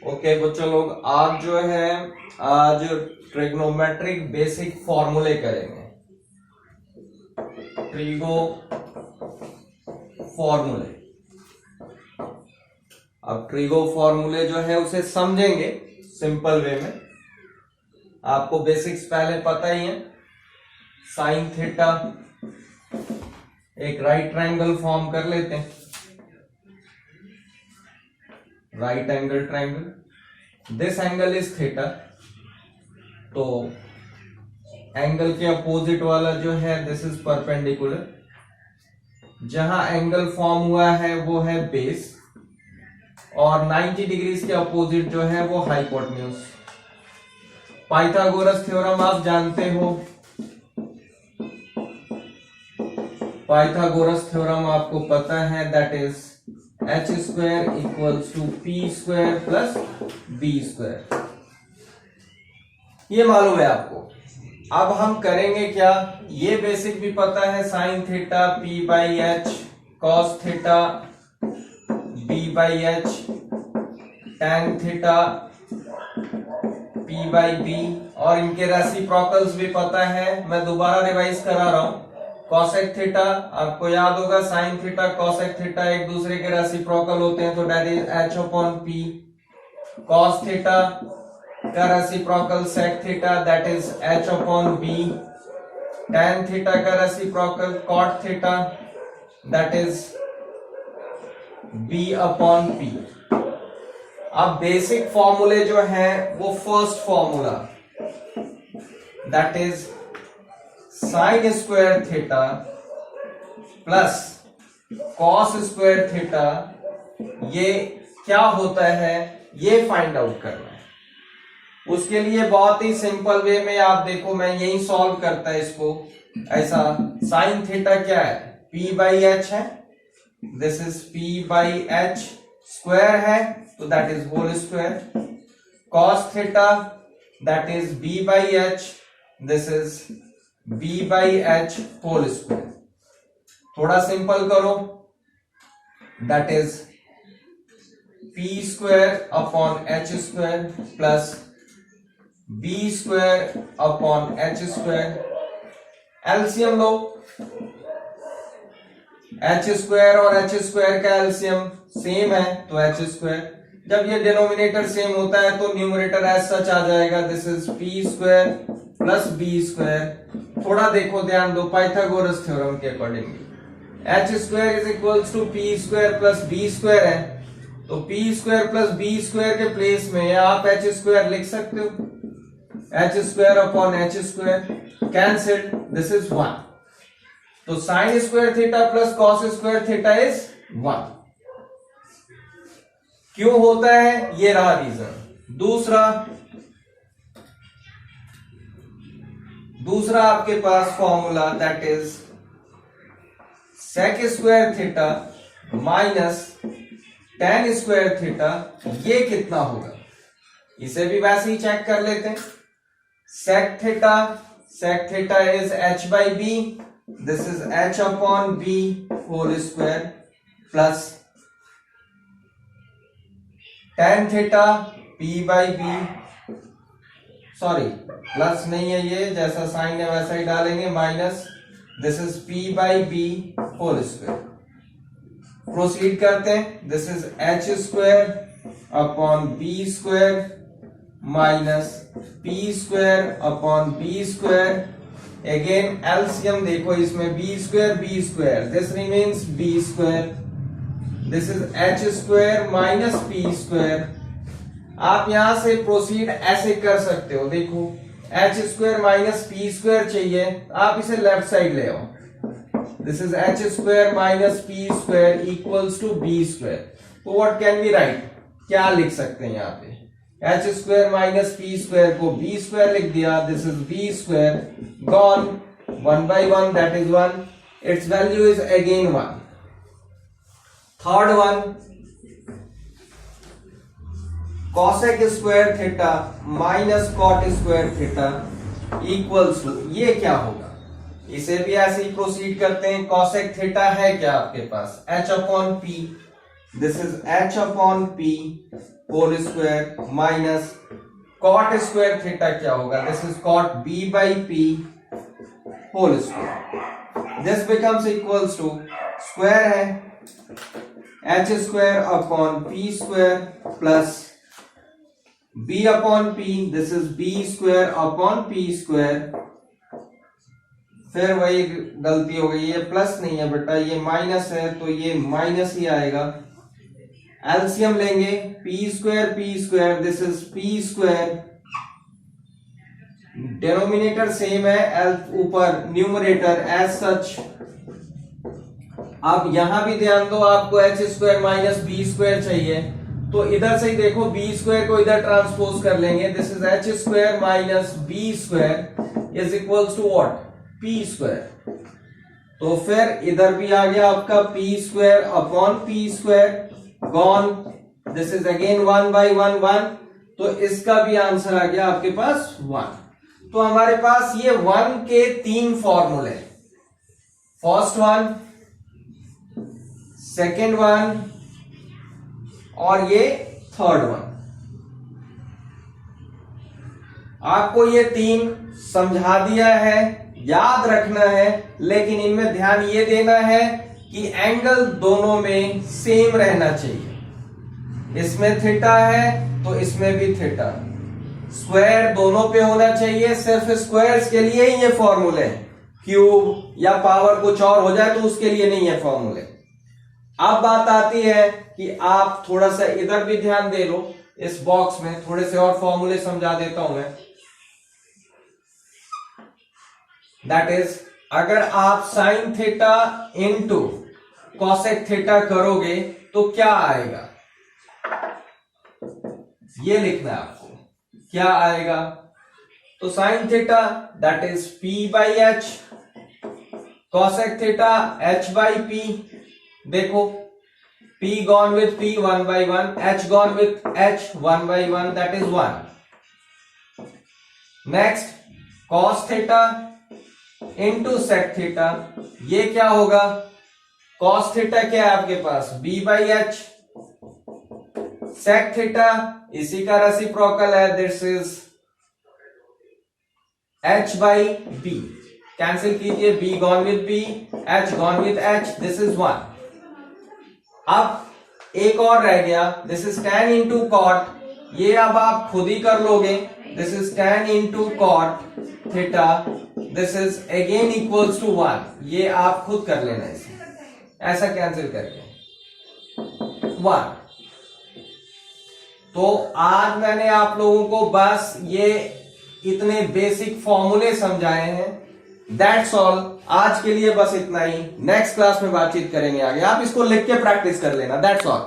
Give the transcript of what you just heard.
Okay बच्चों लोग आज जो है आज ट्रिग्नोमेट्रिक बेसिक फॉर्मूले करेंगे। ट्रिगो फॉर्मूले। अब ट्रिगो फॉर्मूले जो है उसे समझेंगे सिंपल वे में। आपको बेसिक्स पहले पता ही है। साइन थीटा, एक राइट ट्रायंगल फॉर्म कर लेते हैं। Right angle triangle, this angle is theta, तो एंगल के अपोजिट वाला जो है दिस इज परपेंडिकुलर। जहां एंगल फॉर्म हुआ है वो है बेस, और 90 डिग्रीज के अपोजिट जो है वो हाइपोटेन्यूज। पाइथागोरस थ्योरम आप जानते हो। पाइथागोरस थ्योरम आपको पता है, that is H square equals to P square plus B square. ये मालूम है आपको। अब हम करेंगे क्या, ये बेसिक भी पता है, sine theta P by H, cos theta B by H, tan theta P by B, और इनके रेसिप्रोकल्स भी पता है। मैं दोबारा रिवाइज करा रहा हूं। कॉसेक थीटा आपको याद होगा, साइन थीटा कॉसेक थीटा एक दूसरे के रेसिप्रोकल होते हैं, तो that is H upon P. Cos theta का reciprocal sec theta, that is H upon B. Tan theta का reciprocal cot theta, that is B upon P. अब बेसिक फॉर्मूले जो है वो first formula, that is sine square theta plus cos square theta, ये क्या होता है ये फाइंड आउट करना है। उसके लिए बहुत ही सिंपल वे में आप देखो, मैं यही सॉल्व करता है इसको ऐसा। साइन थीटा क्या है, पी बाई एच है, this is P by H square है, तो that is whole square. Cos theta that is B by H, this is B by H whole square. थोड़ा सिंपल करो, that is P square upon H square plus B square upon H square. LCM लो, H square और H square का LCM same है, तो H square. जब ये denominator same होता है तो न्यूमरेटर एज सच आ जाएगा, this is P square plus B square. थोड़ा देखो, ध्यान दो, पाइथागोरस थ्योरम के according H square is equals to P square plus B square है, तो P square plus B square के प्लेस में आप एच स्क्वायर लिख सकते हो। H square upon H square cancel, this is 1। तो sine square theta plus cos square theta is 1। क्यों होता है, ये रहा रीजन। दूसरा आपके पास formula, that is sec square theta minus tan square theta, ये कितना होगा, इसे भी वैसे ही चेक कर लेते हैं। Sec theta is H by B, this is H upon B whole square plus tan theta P by B, sorry plus नहीं है ये, जैसा साइन है वैसा ही डालेंगे, minus this is P by B whole square. Proceed करते हैं, this is H square upon B square minus P square upon B square. Again LCM देखो इसमें, B square, this remains B square, this is H square minus P square. आप यहां से proceed ऐसे कर सकते हो, देखो H square minus P square चाहिए, आप इसे लेफ्ट साइड ले आओ, this is H square minus P square equals to B square. तो व्हाट कैन वी राइट, क्या लिख सकते हैं यहाँ पे, H square minus P square को बी स्क्वायर लिख दिया, this is B square, gone 1 by 1 that is 1, it's value is again 1। Third one, cosec square theta minus cot square theta equals to, ये क्या होगा, इसे भी ऐसे ही प्रोसीड करते हैं। कॉसेक थीटा है क्या आपके पास, H upon P, this is H upon P whole square minus cot square theta क्या होगा, this is cot B by P whole square. This becomes equals to square है H square upon P square plus B upon P, this is B square upon P square. फिर वही गलती हो गई, ये plus नहीं है बेटा, ये माइनस है तो ये माइनस ही आएगा। एलसीएम लेंगे P square, this is P square, denominator same है, एल ऊपर न्यूमरेटर एज सच। अब यहां भी ध्यान दो, आपको H square minus B square चाहिए, तो इधर से ही देखो बी स्क्वायर को इधर ट्रांसपोज कर लेंगे, this is H square minus B square is equals to what, P square. तो फिर इधर भी आ गया आपका P square upon P square gone, this is again 1 by 1 1, तो इसका भी आंसर आ गया आपके पास 1। तो हमारे पास ये 1 के 3 फॉर्मूले, फर्स्ट वन, सेकेंड वन और ये थर्ड वन। आपको ये 3 समझा दिया है, याद रखना है, लेकिन इनमें ध्यान ये देना है कि एंगल दोनों में सेम रहना चाहिए। इसमें थीटा है तो इसमें भी थीटा, स्क्वायर दोनों पे होना चाहिए। सिर्फ स्क्वायर्स के लिए ही ये फॉर्मूले हैं, क्यूब या पावर कुछ और हो जाए तो उसके लिए नहीं है फॉर्मूले। अब बात आती है कि आप थोड़ा सा इधर भी ध्यान दे लो, इस बॉक्स में थोड़े से और फॉर्मूले समझा देता हूं मैं। दैट इज, अगर आप sine theta into cosec theta करोगे तो क्या आएगा, ये लिखना है आपको, क्या आएगा। तो sine theta that is P by H, cosec theta H by P. देखो p gone with p 1 by 1, h gone with h 1 by 1, that is 1. Next cos theta into sec theta, ये क्या होगा, cos theta क्या है आपके पास b by h, sec theta इसी का reciprocal है, this is h by b, cancel कीजिए, b gone with b, h gone with h, this is 1। अब एक और रह गया, this is tan into cot, ये अब आप खुद ही कर लोगे, this is tan into cot theta, this is again equals to 1, ये आप खुद कर लेना इसे ऐसा कैंसिल करके 1। तो आज मैंने आप लोगों को बस ये इतने बेसिक फॉर्मूले समझाए हैं, दैट्स ऑल। आज के लिए बस इतना ही, नेक्स्ट क्लास में बातचीत करेंगे आगे, आप इसको लिख के प्रैक्टिस कर लेना, दैट्स ऑल।